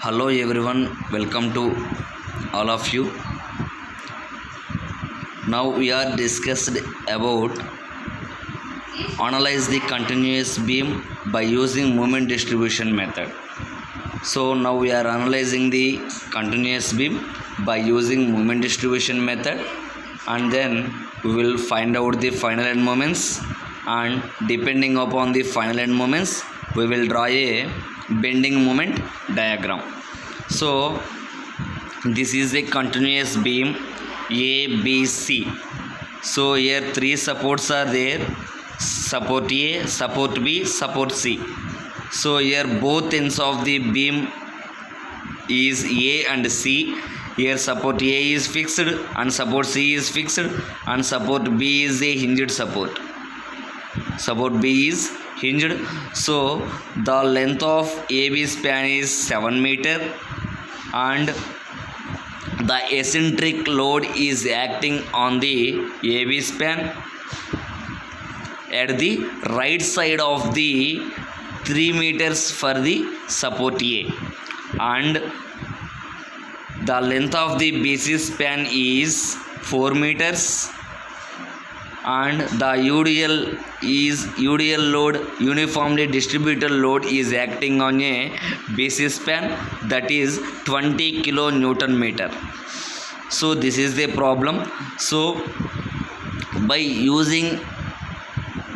Hello everyone, welcome to all of you. Now we are discussed about analyze the continuous beam by using moment distribution method. So now we are analyzing the continuous beam by using moment distribution method, and then we will find out the final end moments, and depending upon the final end moments we will draw a bending moment diagram. So this is a continuous beam ABC. So here three supports are there: support A, support B, support C. So here both ends of the beam is A and C. Here support A is fixed and support C is fixed, and support B is a hinged support. Support B is hinged. So the length of AB span is 7 meter, and the eccentric load is acting on the AB span at the right side of the 3 meters for the support A, and the length of the BC span is 4 meters, and the UDL load, uniformly distributed load, is acting on a BC span, that is 20 kilonewton meter. So this is the problem. So by using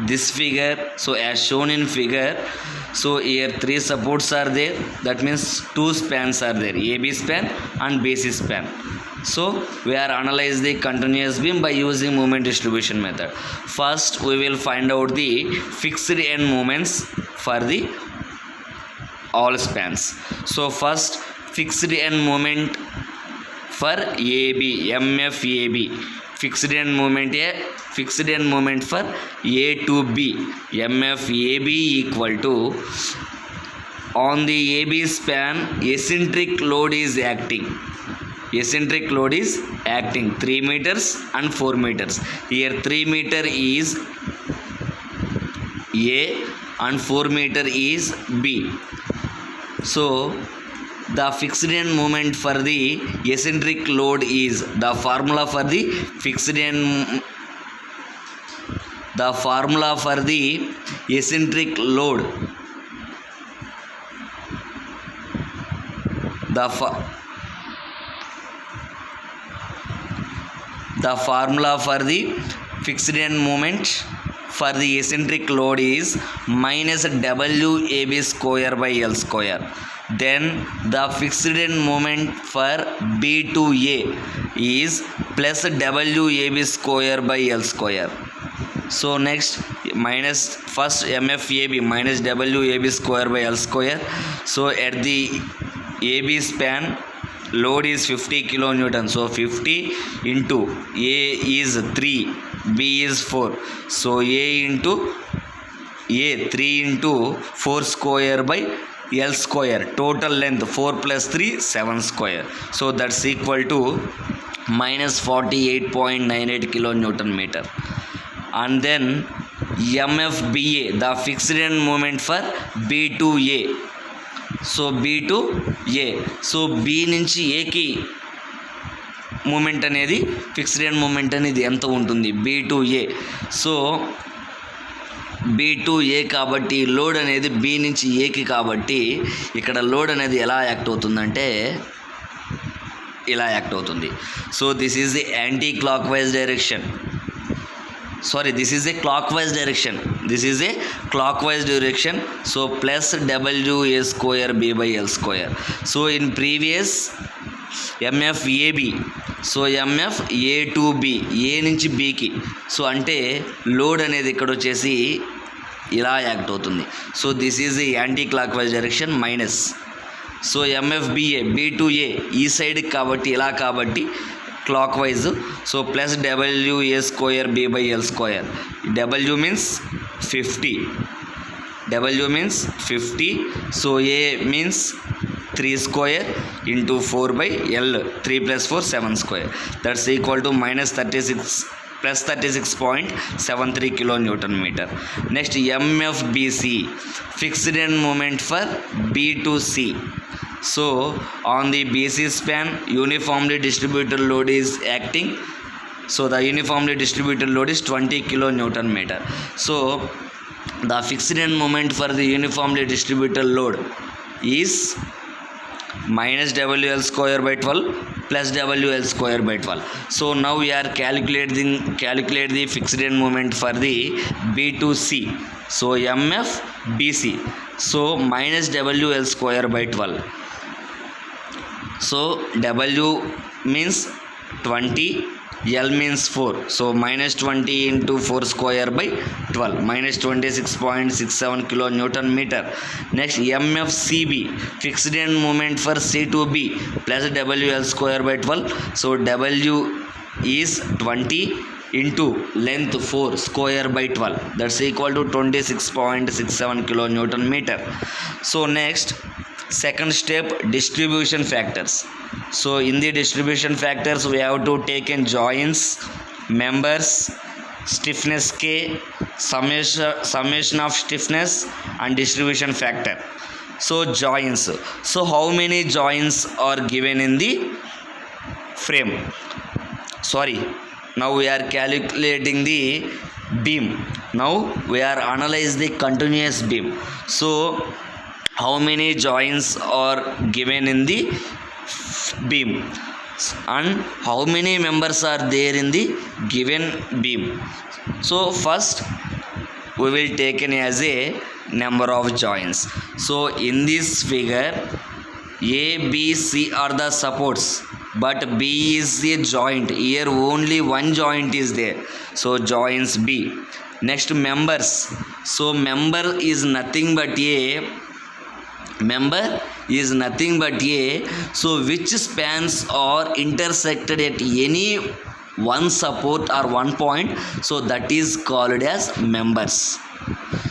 this figure, so as shown in figure, so here three supports are there, that means two spans are there, AB span and BC span. So we are analyze the continuous beam by using moment distribution method. First we will find out the fixed end moments for the all spans. So first fixed end moment for AB, MFAB, fixed end moment for A to B, MFAB equal to, on the AB span eccentric load is acting. 3 meters and 4 meters. Here 3 meter is A and 4 meter is B. So the fixed end moment for the eccentric load is, the formula for the eccentric load, the formula for the fixed end moment for the eccentric load is minus WAB square by L square. Then the fixed end moment for B to A is plus WAB square by L square. So next minus first MFAB minus WAB square by L square. So at the AB span load is 50 kilonewton. So 50 into A is 3, B is 4. So A into A 3 into 4 square by L square. Total length 4 plus 3 7 square. So that's equal to minus 48.98 kilonewton meter. And then MFBA, the fixed end moment for B to A. So B to A. So B నుంచి Aకి moment అనేది fixed end moment అనేది ఎంత ఉంటుంది, B to A. So B to A కాబట్టి load అనేది B నుంచి Aకి, కాబట్టి ఇక్కడ లోడ్ అనేది ఎలా యాక్ట్ అవుతుందంటే ఇలా యాక్ట్ అవుతుంది. So this is the anti clock wise direction. This is a clockwise direction. So plus WA square B by L square. So in previous MFAB, so MF A to B, A నుంచి Bకి. So అంటే load అనేది ఇక్కడ వచ్చేసి ఇలా act అవుతుంది. So this is the anti clock wise direction minus. So MFBA B to A ఈ side కాబట్టి ఇలా, కాబట్టి clock wise. So plus WA square B by L square. W means 50. So A means 3 square into 4 by L, 3 plus 4 7 square. That's equal to minus 36 plus 36.73 kilonewton meter. Next MFBC, fixed end moment for B to C. So on the BC span, uniformly distributed load is acting. So the uniformly distributed load is 20 kilonewton meter. So the fixed end moment for the uniformly distributed load is minus WL square by 12 plus WL square by 12. So now we are calculate the fixed end moment for the B2C. So MF BC. So minus WL square by 12. So W means 20, L means 4. So minus 20 into 4 square by 12. Minus 26.67 kilonewton meter. Next MFCB. Fixed end moment for C2B plus WL square by 12. So W is 20 into length 4 square by 12. That's equal to 26.67 kilonewton meter. So next, second step, distribution factors. So in the distribution factors, we have to take in joints, members, stiffness K, summation of stiffness and distribution factor. So joints. So how many joints are given in the frame? Now we are calculating the beam. Now we are analyze the continuous beam. So how many joints are given in the beam and how many members are there in the given beam? So first we will take in as a number of joints. So in this figure, A, B, C are the supports, but B is a joint. Here only one joint is there. So joints B. Next, members. So member is nothing but a. So which spans are intersected at any one support or one point. So that is called as members.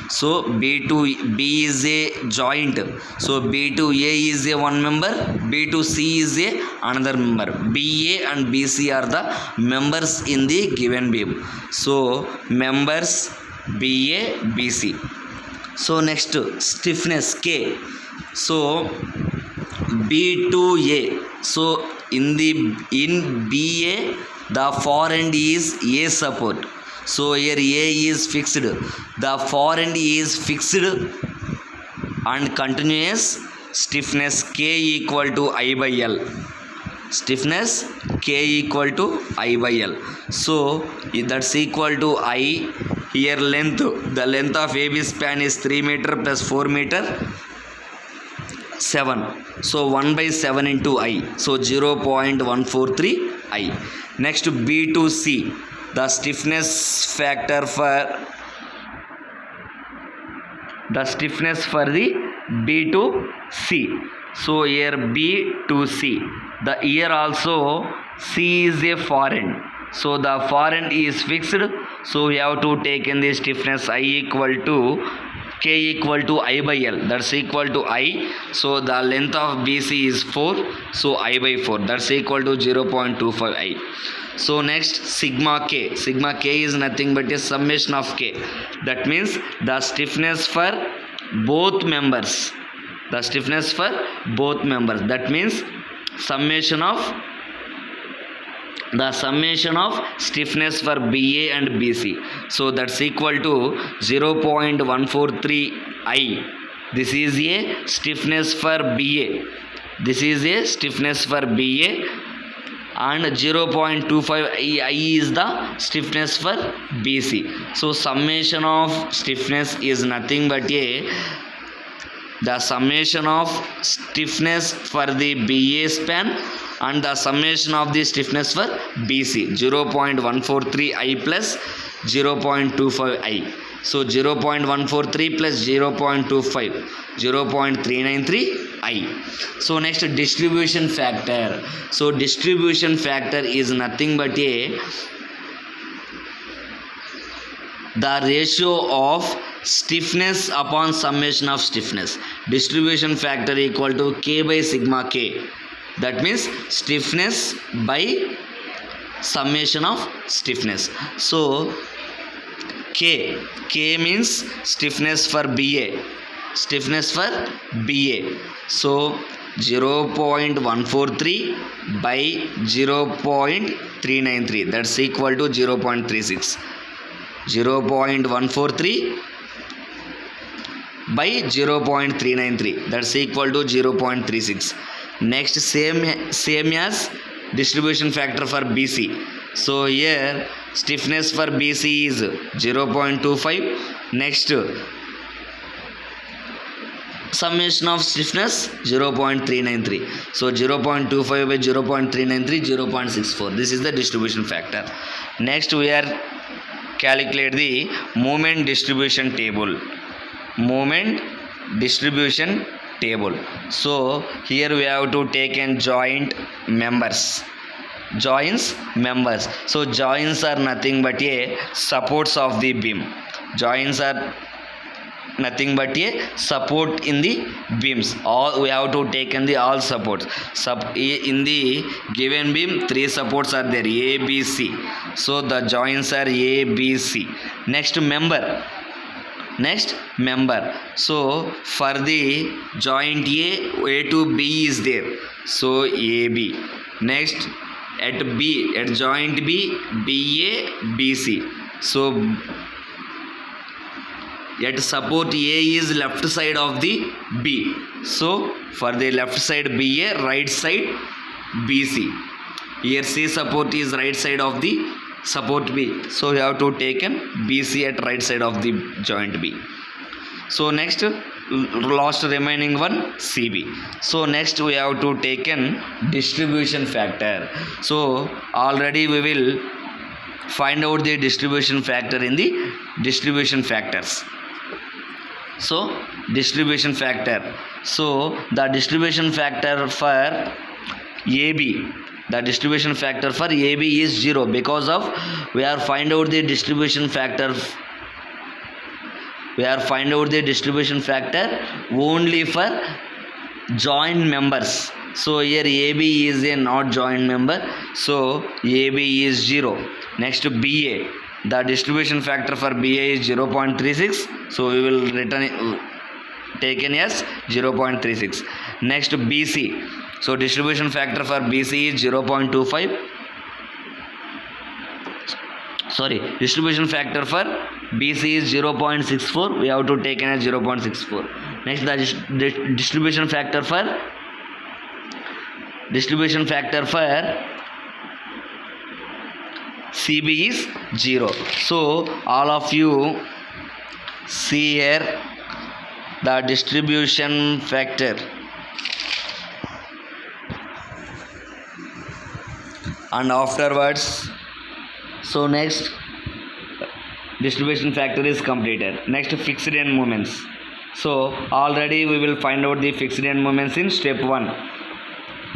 So B to B is a joint. So B to A is a one member. B to C is a another member. BA and BC are the members in the given beam. So members BA, BC. So next, stiffness K. So B to A. So in BA, the far end is A support. So here A is fixed. The far end is fixed and continuous. Stiffness K equal to I by L. Stiffness K equal to I by L. So that's equal to I. Here length. The length of AB span is 3 meter plus 4 meter. 7. So 1 by 7 into I. So 0.143 I. Next, B to C. The stiffness factor for the B to C. So here B to C. The here also C is a far end. So the far end is fixed. So we have to take in the stiffness I equal to K equal to I by L. That's equal to I. So the length of BC is 4. So I by 4. That's equal to 0.25 I. So next, sigma K. Sigma K is nothing but a summation of K. That means the stiffness for both members. That means summation of stiffness for BA and BC. So that's equal to 0.143 I. This is a stiffness for BA. And 0.25 I is the stiffness for BC. So summation of stiffness is nothing but the summation of stiffness for the BA span and the summation of the stiffness for BC. 0.143 I plus 0.25 I. So 0.143 plus 0.25, 0.393 I. So next, distribution factor. So distribution factor is nothing but the ratio of stiffness upon summation of stiffness. Distribution factor equal to K by sigma K. That means stiffness by summation of stiffness. So K means stiffness for BA. So 0.143 by 0.393, that's equal to 0.36. 0.143 by 0.393, that's equal to 0.36. Next, same as distribution factor for BC. So here stiffness for BC is 0.25. Next, summation of stiffness 0.393. So 0.25 by 0.393, 0.64. This is the distribution factor. Next, we are calculate the moment distribution table. Moment distribution table. So here we have to take in joint members. Joints members. So joints are nothing but a supports of the beam. Joints are nothing but a support in the beams. All we have to take in the all supports. In the given beam, 3 supports are there, A, B, C. So the joints are A, B, C. Next, member. So for the joint A to B is there. So AB. Next, at joint B, BA, BC. So at support A is left side of the B. So for the left side BA, right side BC. Here C support is right side of the support B. So you have to take in BC at right side of the joint B. So next, last remaining one CB. So next we have to take in distribution factor. So already we will find out the distribution factor in the distribution factors. So distribution factor. So the distribution factor for AB. The distribution factor for AB is 0 because of we are find out the distribution factor. We are find out the distribution factor only for joint members. So here AB is a not joint member. So AB is 0. Next, BA. The distribution factor for BA is 0.36. So we will taken as 0.36. Next, BC. So distribution factor for BC is 0.25. Distribution factor for BC is 0.64. We have to take in as 0.64. Next, the distribution factor for CB is 0. So all of you see here the distribution factor. And afterwards, so next distribution factor is completed. Next, fixed end moments. So already we will find out the fixed end moments in step 1.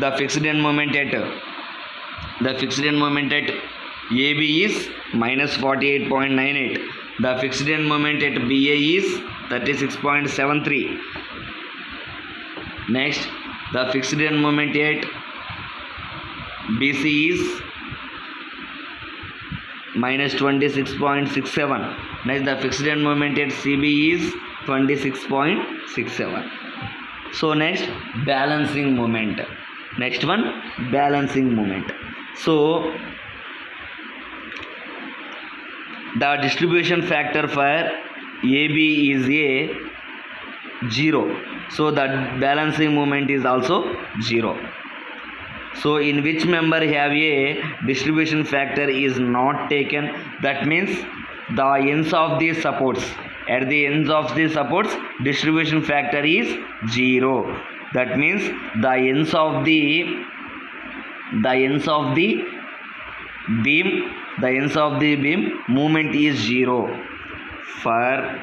The fixed end moment at AB is minus 48.98. The fixed end moment at BA is 36.73. Next, the fixed end moment at BC is minus 26.67. Next, the fixed end moment at CB is 26.67. So next, balancing moment. Next one, balancing moment. So the distribution factor for AB is a 0. So the balancing moment is also 0. So in which member have a distribution factor is not taken, that means the ends of the supports. At the ends of the supports, distribution factor is 0. That means the ends of the beam movement is 0. For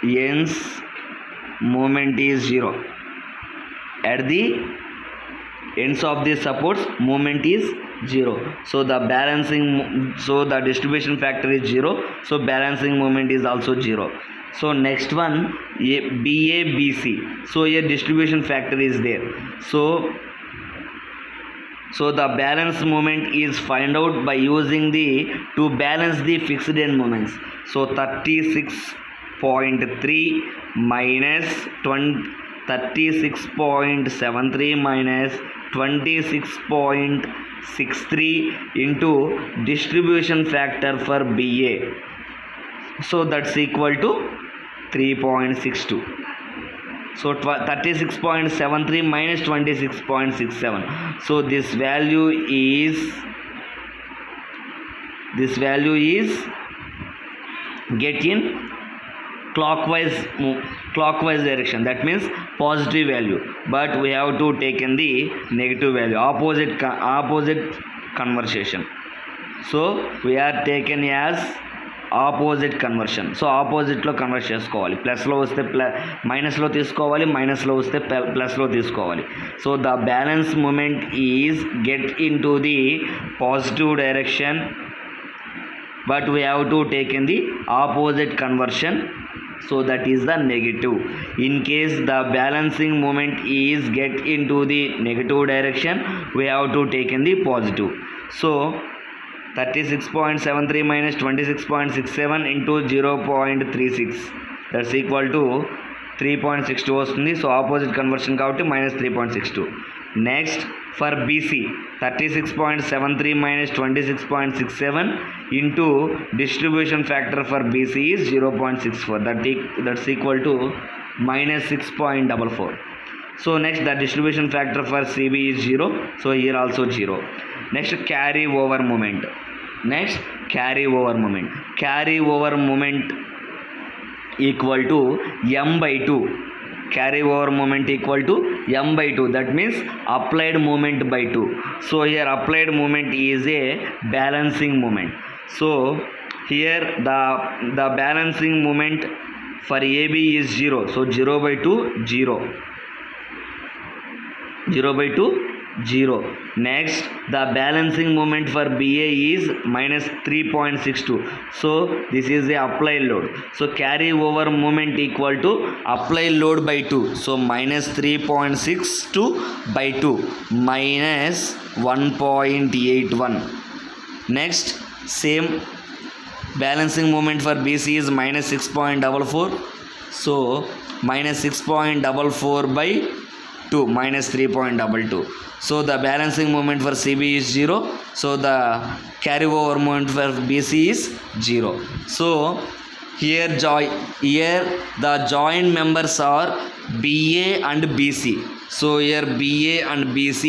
ends movement is 0. At the ends of the supports movement is 0. So the distribution factor is 0. So balancing moment is also 0. So next one, BABC. So here distribution factor is there. So the balance moment is find out by using to balance the fixed end moments. So 36 36.3 minus 36.73 minus 26.63 into distribution factor for BA. So that's equal to 3.62. So 36.73 minus 26.67. So this value is get in clockwise direction, that means positive value, but we have to take in the negative value, opposite conversion. So we are taken as opposite conversion. So ఆపోజిట్లో convert చేసుకోవాలి. ప్లస్లో వస్తే మైనస్లో తీసుకోవాలి, మైనస్లో వస్తే ప్లస్లో తీసుకోవాలి. So the balance moment is get into the positive direction, but we have to take in the opposite conversion, so that is the negative. In case the balancing moment is get into the negative direction, we have to take in the positive. So 36.73 minus 26.67 into 0.36, that's equal to 3.62 వస్తుంది. So opposite conversion కాబట్టి -3.62. Next for BC 36.73 minus 26.67 into distribution factor for BC is 0.64, that's equal to -6.44. So next the distribution factor for CB is 0, so here also 0. Next carry over moment. Carry over moment equal to m by 2. Carry over moment equal to m by 2, that means applied moment by 2. So here applied moment is a balancing moment. So here the balancing moment for AB is 0, so 0 by 2 0, 0 by 2 0. Next the balancing moment for BA is -3.62, so this is the applied load. So carry over moment equal to applied load by 2, so -3.62 by 2 -1.81. next same balancing moment for BC is -6.44, so -6.44 by 2 -3.22. So the balancing moment for CB is 0, so the carry over moment for BC is 0. So here the joint members are BA and BC. So here BA and BC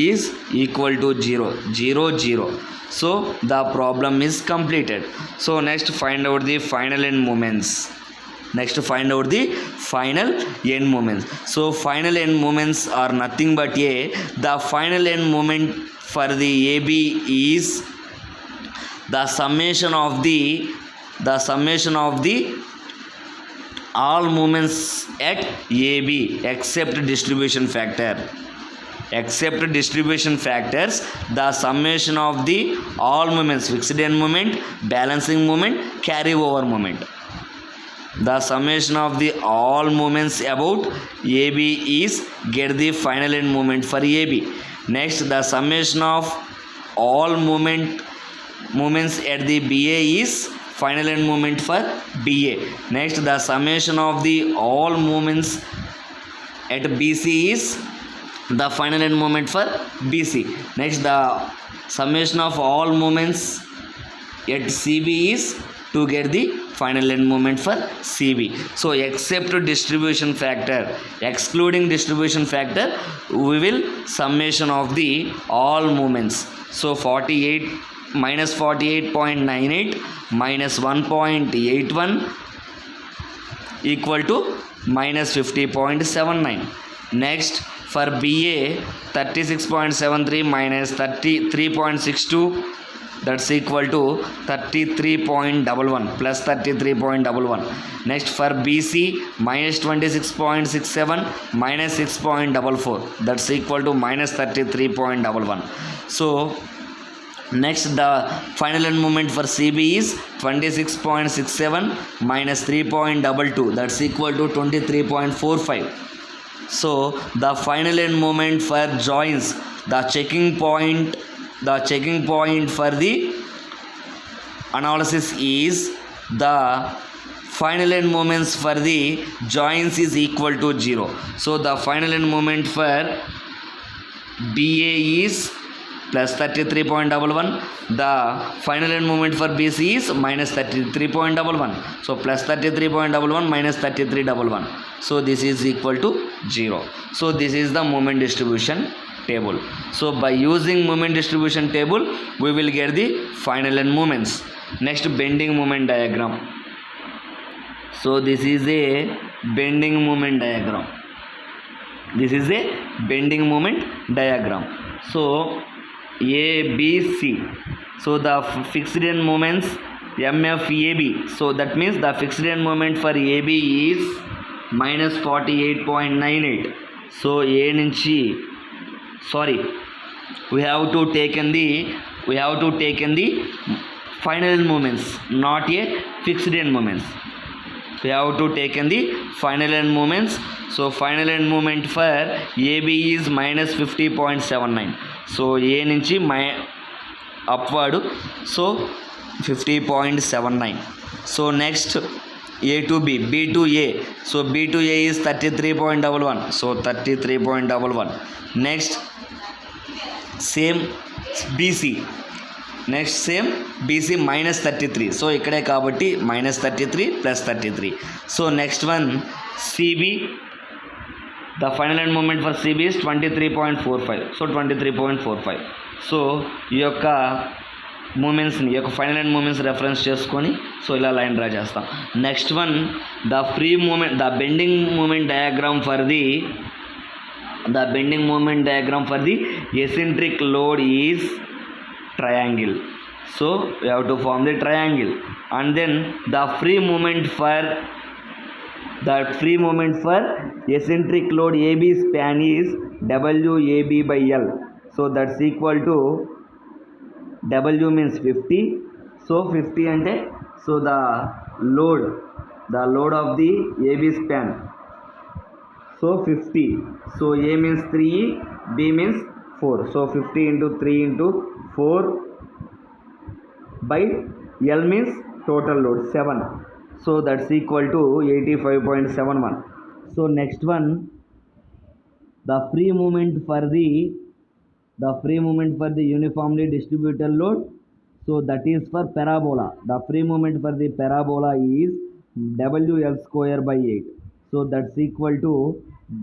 is equal to 0 0 0. So the problem is completed. So next find out the final end moments. So final end moments are nothing but the final end moment for the AB is the summation of the all moments at AB except distribution factors, the summation of the all moments, fixed end moment, balancing moment, carry over moment. The summation of the all moments about AB is get the final end moment for AB. Next the summation of all moments at the BA is final end moment for BA. Next the summation of the all moments at BC is the final end moment for BC. Next the summation of all moments at CB is to get the final end moment for CB. So except distribution factor, excluding distribution factor, we will summation of the all moments. So 48.98 minus 1.81 equal to -50.79. Next for BA 36.73 minus 33.62, that's equal to 33.11 plus 33.11. Next for BC -26.67 minus 6.44, that's equal to -33.11. So next the final end moment for CB is 26.67 minus 3.22, that's equal to 23.45. So the final end moment for joints, the checking point for the analysis is the final end moments for the joints is equal to 0. So the final end moment for BA is plus 33.11. The final end moment for BC is minus 33.11. So plus 33.11 minus 33.11. So this is equal to 0. So this is the moment distribution table. So by using moment distribution table, we will get the final end moments. Next, bending moment diagram. So this is a bending moment diagram. This is a bending moment diagram. So A, B, C. So the fixed end moments MFAB. So that means the fixed end moment for AB is minus 48.98. So A nunchi, sorry, we have to taken the final end moments, not a fixed end moments. We have to taken the final end moments. So final end moment for AB is minus 50.79. So A nunchi upward, so 50.79. So next, A to B, B to A. So B to A is 33.11. So 33.11. Next, same BC. Next same BC minus 33. So ఇక్కడే కాబట్టి minus 33 plus 33. So next one CB. The final end moment for CB is 23.45. So 23.45. So ఈ యొక్క మూమెంట్స్ని, ఈ యొక్క final end moments reference చేసుకొని so ఇలా line draw చేస్తాం. Next one the free moment, the bending moment diagram for the eccentric load is triangle. So we have to form the triangle, and then the free moment for eccentric load AB span is WAB by L. So that's equal to W means 50. So 50 ante, so the load of the AB span, so 50. So A means 3, B means 4. So 50 into 3 into 4 by L means total load 7. So that's equal to 85.71. So next one, the free moment for the uniformly distributed load. So that is for parabola. The free moment for the parabola is WL square by 8. So that's equal to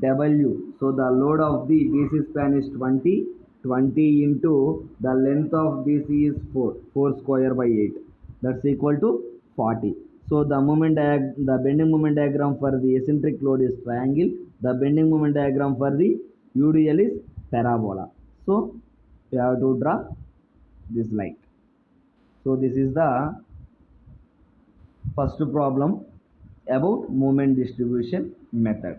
W. So the load of the BC span is 20 into the length of BC is 4 square by 8. That's equal to 40. So the bending moment diagram for the eccentric load is triangle. The bending moment diagram for the UDL is parabola. So you have to draw this line. So this is the first problem about moment distribution method.